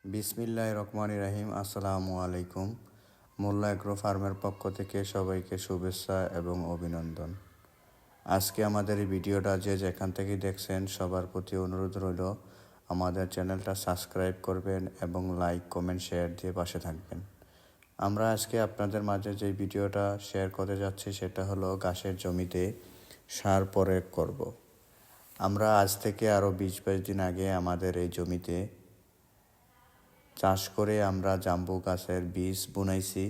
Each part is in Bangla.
বিসমিল্লাহির রহমানির রহিম। আসসালামু আলাইকুম। মোল্লা এগ্রো ফার্মের পক্ষ থেকে সবাইকে শুভেচ্ছা এবং অভিনন্দন। আজকে আমাদের এই ভিডিওটা যে যেখান থেকে দেখছেন সবার প্রতি অনুরোধ রইল আমাদের চ্যানেলটা সাবস্ক্রাইব করবেন এবং লাইক কমেন্ট শেয়ার দিয়ে পাশে থাকবেন। আমরা আজকে আপনাদের মাঝে যে ভিডিওটা শেয়ার করতে যাচ্ছি সেটা হলো ঘাসের জমিতে সার প্রয়োগ করব। আমরা আজ থেকে আরও 20-22 দিন আগে আমাদের এই জমিতে চাষ করে আমরা জাম্বু গাছের বীজ বুনাইছি।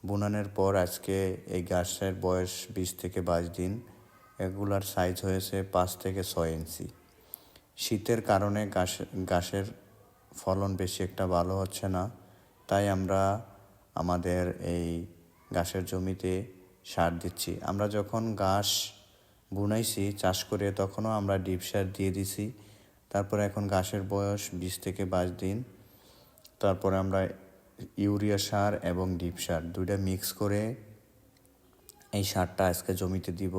বুনানোর পর আজকে এই গাছের বয়স 20-22 দিন। এগুলার সাইজ হয়েছে 5 থেকে 6 ইঞ্চি। শীতের কারণে গাছের ফলন বেশি একটা ভালো হচ্ছে না, তাই আমরা আমাদের এই ঘাসের জমিতে সার দিচ্ছি। আমরা যখন ঘাস বুনাইছি চাষ করে তখনও আমরা ডিপ সার দিয়ে দিছি। তারপরে এখন ঘাসের বয়স 20-22 দিন। তারপরে আমরা ইউরিয়া সার এবং ডিপ সার দুইটা মিক্স করে এই সারটা আজকে জমিতে দিব।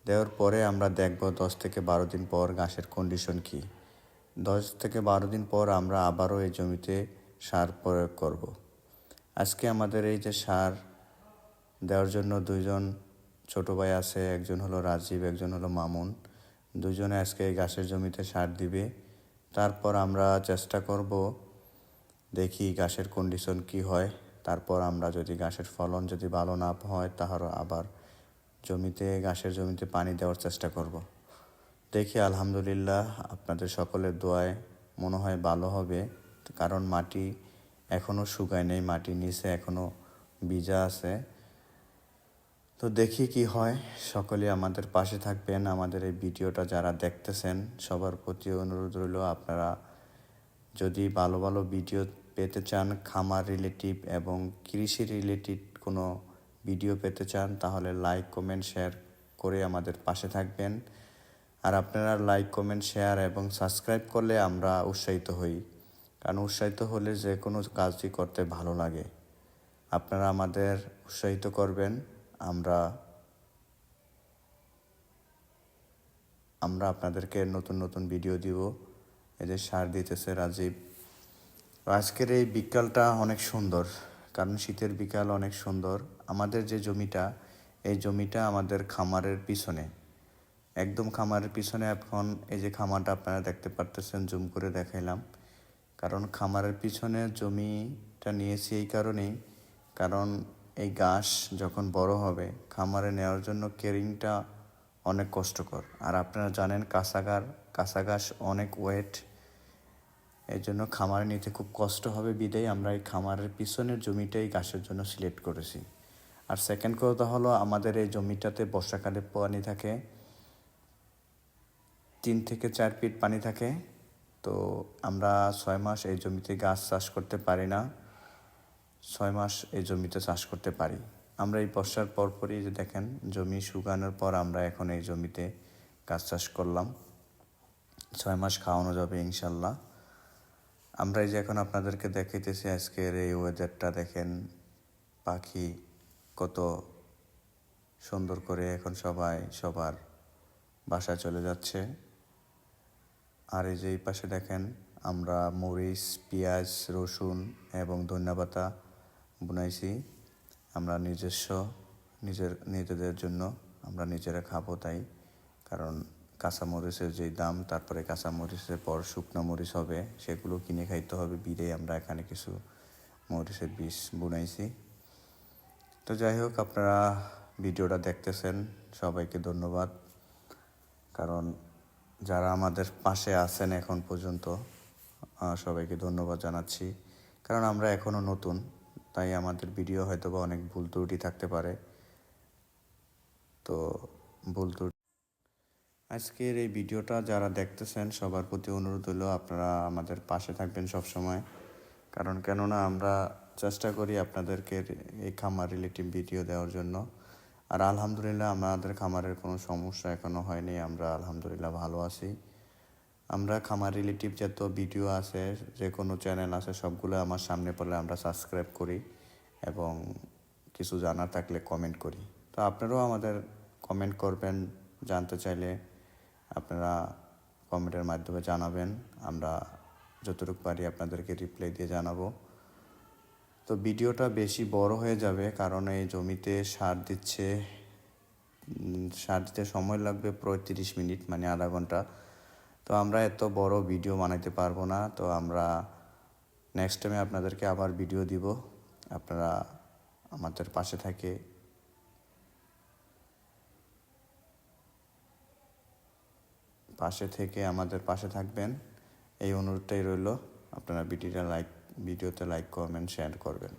দেওয়ার পরে আমরা দেখব 10-12 দিন পর ঘাসের কন্ডিশন কি। 10-12 দিন পর আমরা আবারও এই জমিতে সার প্রয়োগ করব। আজকে আমাদের এই যে সার দেওয়ার জন্য দুইজন ছোট ভাই আছে, একজন হলো রাজীব, একজন হলো মামুন। দুজনে আজকে এই ঘাসের জমিতে সার দিবে। তারপর আমরা চেষ্টা করব দেখি ঘাসের কন্ডিশন কি হয়। তারপর আমরা যদি ঘাসের ফলন যদি ভালো না হয় তাহলে আবার ঘাসের জমিতে পানি দেওয়ার চেষ্টা করব। দেখি আলহামদুলিল্লাহ আপনাদের সকলের দোয়ায় মনে হয় ভালো হবে, কারণ মাটি এখনও শুকায় নেই, মাটির নিচে এখনও ভিজা আছে। তো দেখি কি হয়। সকলে আমাদের পাশে থাকবেন। আমাদের এই ভিডিওটা যারা দেখতেছেন সবার প্রতি অনুরোধ রইল, আপনারা যদি ভালো ভালো ভিডিও পেতে চান, খামার রিলেটিভ এবং কৃষি রিলেটেড কোনো ভিডিও পেতে চান, তাহলে লাইক কমেন্ট শেয়ার করে আমাদের পাশে থাকবেন। আর আপনারা লাইক কমেন্ট শেয়ার এবং সাবস্ক্রাইব করলে আমরা উৎসাহিত হই, কারণ উৎসাহিত হলে যে কোনো কাজই করতে ভালো লাগে। আপনারা আমাদের উৎসাহিত করবেন, আমরা আপনাদেরকে নতুন নতুন ভিডিও দিব। এদের সার দিতেছে রাজীব। আজকের এই বিকালটা অনেক সুন্দর, কারণ শীতের বিকাল অনেক সুন্দর। আমাদের যে জমিটা, এই জমিটা আমাদের খামারের পিছনে, একদম খামারের পিছনে। এখন এই যে খামারটা আপনারা দেখতে পারতেছেন, জুম করে দেখাইলাম। কারণ খামারের পিছনে জমিটা নিয়েছি এই কারণেই, কারণ এই ঘাস যখন বড় হবে খামারে নেওয়ার জন্য কেরিংটা অনেক কষ্টকর। আর আপনারা জানেন কাঁচা ঘাস অনেক ওয়েট, এই জন্য খামারে নিতে খুব কষ্ট হবে। বিদায় আমরা এই খামারের পিছনের জমিটাই ঘাসের জন্য সিলেক্ট করেছি। আর সেকেন্ড কথা হলো, আমাদের এই জমিটাতে বর্ষাকালে পানি থাকে, 3 থেকে 4 ফিট পানি থাকে। তো আমরা 6 মাস এই জমিতে গাছ চাষ করতে পারি না, 6 মাস এই জমিতে চাষ করতে পারি। আমরা এই বর্ষার পরপরই যে দেখেন জমি শুকানোর পর আমরা এখন এই জমিতে গাছ চাষ করলাম। 6 মাস খাওয়ানো যাবে ইনশাল্লাহ। আমরা এই যে এখন আপনাদেরকে দেখাইতেছি আজকের এই ওয়েদারটা দেখেন, পাখি কত সুন্দর করে এখন সবাই সবার বাসায় চলে যাচ্ছে। আর এই যে এই পাশে দেখেন আমরা মরিচ, পেঁয়াজ, রসুন এবং ধনিয়াপাতা বুনাইছি। আমরা নিজেদের জন্য আমরা নিজেরা খাবো তাই, কারণ কাঁচামরিচের যেই দাম, তারপরে কাঁচামরিচের পর শুকনো মরিচ হবে, সেগুলো কিনে খাইতে হবে। বিদেয় আমরা এখানে কিছু মরিচের বীজ বুনাইছি। তো যাই হোক, আপনারা ভিডিওটা দেখতেছেন, সবাইকে ধন্যবাদ। কারণ যারা আমাদের পাশে আছেন এখন পর্যন্ত, সবাইকে ধন্যবাদ জানাচ্ছি। কারণ আমরা এখনও নতুন, তাই আমাদের ভিডিও হয়তো বা অনেক ভুল ত্রুটি থাকতে পারে। তো ভুল ত্রুটি আজকের এই ভিডিওটা যারা দেখতেছেন সবার প্রতি অনুরোধ হলো, আপনারা আমাদের পাশে থাকবেন সব সময়। কারণ কেননা আমরা চেষ্টা করি আপনাদেরকে এই খামার রিলেটিভ ভিডিও দেওয়ার জন্য। আর আলহামদুলিল্লাহ আমাদের খামারের কোনো সমস্যা এখনও হয়নি, আমরা আলহামদুলিল্লাহ ভালো আছি। আমরা খামার রিলেটিভ যত ভিডিও আছে, যে কোনো চ্যানেল আছে, সবগুলো আমার সামনে পড়লে আমরা সাবস্ক্রাইব করি এবং কিছু জানার থাকলে কমেন্ট করি। তো আপনারাও আমাদের কমেন্ট করবেন, জানতে চাইলে আপনারা কমেন্টের মাধ্যমে জানাবেন। আমরা যতটুকু পারি আপনাদেরকে রিপ্লাই দিয়ে জানাবো। তো ভিডিওটা বেশি বড় হয়ে যাবে, কারণ এই জমিতে সার দিতে সময় লাগবে 35 মিনিট, মানে আধা ঘন্টা। তো আমরা এত বড় ভিডিও বানাইতে পারবো না। তো আমরা নেক্সট টাইমে আপনাদেরকে আবার ভিডিও দিব। আপনারা আমাদের আমাদের পাশে থাকবেন, এই অনুরোধটাই রইল। আপনারা ভিডিওতে লাইক কমেন্ট শেয়ার করবেন।